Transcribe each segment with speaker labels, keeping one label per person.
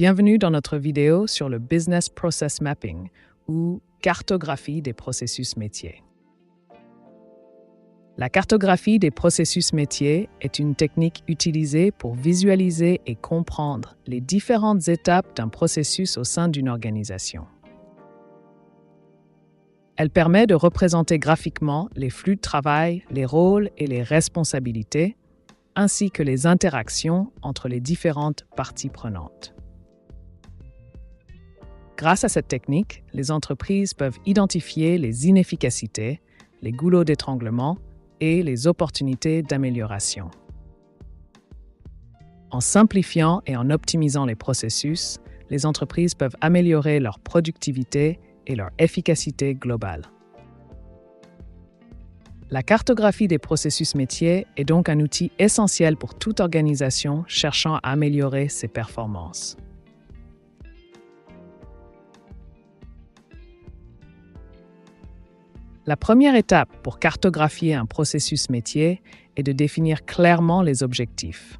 Speaker 1: Bienvenue dans notre vidéo sur le Business Process Mapping ou cartographie des processus métiers. La cartographie des processus métiers est une technique utilisée pour visualiser et comprendre les différentes étapes d'un processus au sein d'une organisation. Elle permet de représenter graphiquement les flux de travail, les rôles et les responsabilités, ainsi que les interactions entre les différentes parties prenantes. Grâce à cette technique, les entreprises peuvent identifier les inefficacités, les goulots d'étranglement et les opportunités d'amélioration. En simplifiant et en optimisant les processus, les entreprises peuvent améliorer leur productivité et leur efficacité globale. La cartographie des processus métiers est donc un outil essentiel pour toute organisation cherchant à améliorer ses performances. La première étape pour cartographier un processus métier est de définir clairement les objectifs.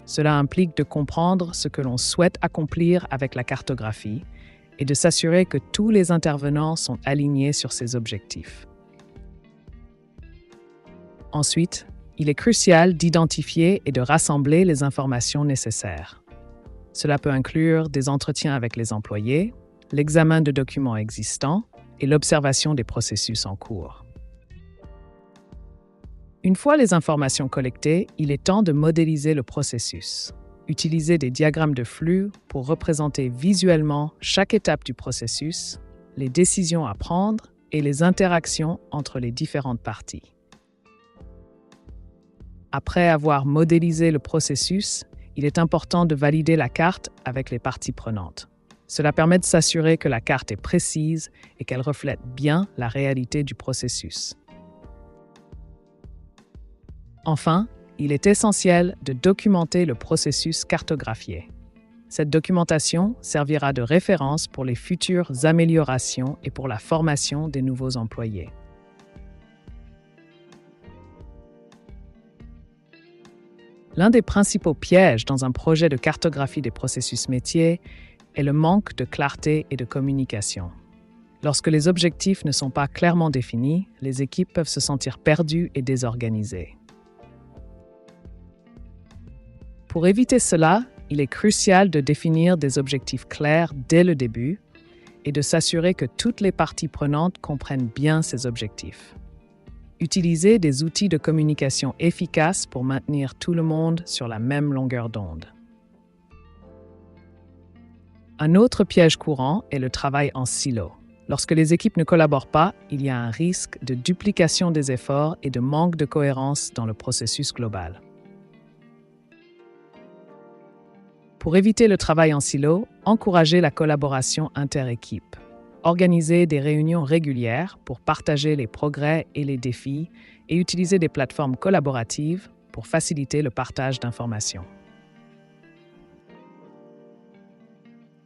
Speaker 1: Cela implique de comprendre ce que l'on souhaite accomplir avec la cartographie et de s'assurer que tous les intervenants sont alignés sur ces objectifs. Ensuite, il est crucial d'identifier et de rassembler les informations nécessaires. Cela peut inclure des entretiens avec les employés, l'examen de documents existants et l'observation des processus en cours. Une fois les informations collectées, il est temps de modéliser le processus. Utiliser des diagrammes de flux pour représenter visuellement chaque étape du processus, les décisions à prendre et les interactions entre les différentes parties. Après avoir modélisé le processus, il est important de valider la carte avec les parties prenantes. Cela permet de s'assurer que la carte est précise et qu'elle reflète bien la réalité du processus. Enfin, il est essentiel de documenter le processus cartographié. Cette documentation servira de référence pour les futures améliorations et pour la formation des nouveaux employés. L'un des principaux pièges dans un projet de cartographie des processus métiers est le manque de clarté et de communication. Lorsque les objectifs ne sont pas clairement définis, les équipes peuvent se sentir perdues et désorganisées. Pour éviter cela, il est crucial de définir des objectifs clairs dès le début et de s'assurer que toutes les parties prenantes comprennent bien ces objectifs. Utilisez des outils de communication efficaces pour maintenir tout le monde sur la même longueur d'onde. Un autre piège courant est le travail en silo. Lorsque les équipes ne collaborent pas, il y a un risque de duplication des efforts et de manque de cohérence dans le processus global. Pour éviter le travail en silo, encouragez la collaboration inter-équipe. Organisez des réunions régulières pour partager les progrès et les défis et utilisez des plateformes collaboratives pour faciliter le partage d'informations.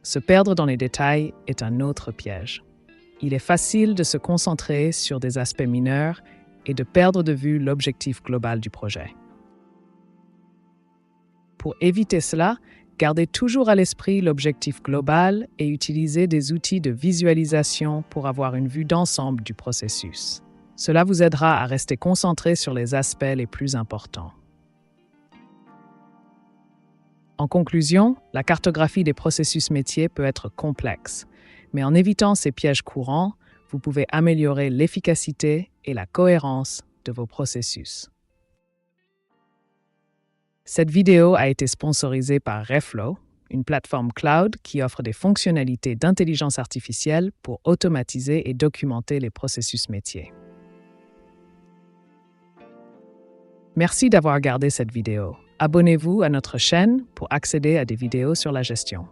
Speaker 1: Se perdre dans les détails est un autre piège. Il est facile de se concentrer sur des aspects mineurs et de perdre de vue l'objectif global du projet. Pour éviter cela, gardez toujours à l'esprit l'objectif global et utilisez des outils de visualisation pour avoir une vue d'ensemble du processus. Cela vous aidera à rester concentré sur les aspects les plus importants. En conclusion, la cartographie des processus métiers peut être complexe, mais en évitant ces pièges courants, vous pouvez améliorer l'efficacité et la cohérence de vos processus. Cette vidéo a été sponsorisée par Reflow, une plateforme cloud qui offre des fonctionnalités d'intelligence artificielle pour automatiser et documenter les processus métiers. Merci d'avoir regardé cette vidéo. Abonnez-vous à notre chaîne pour accéder à des vidéos sur la gestion.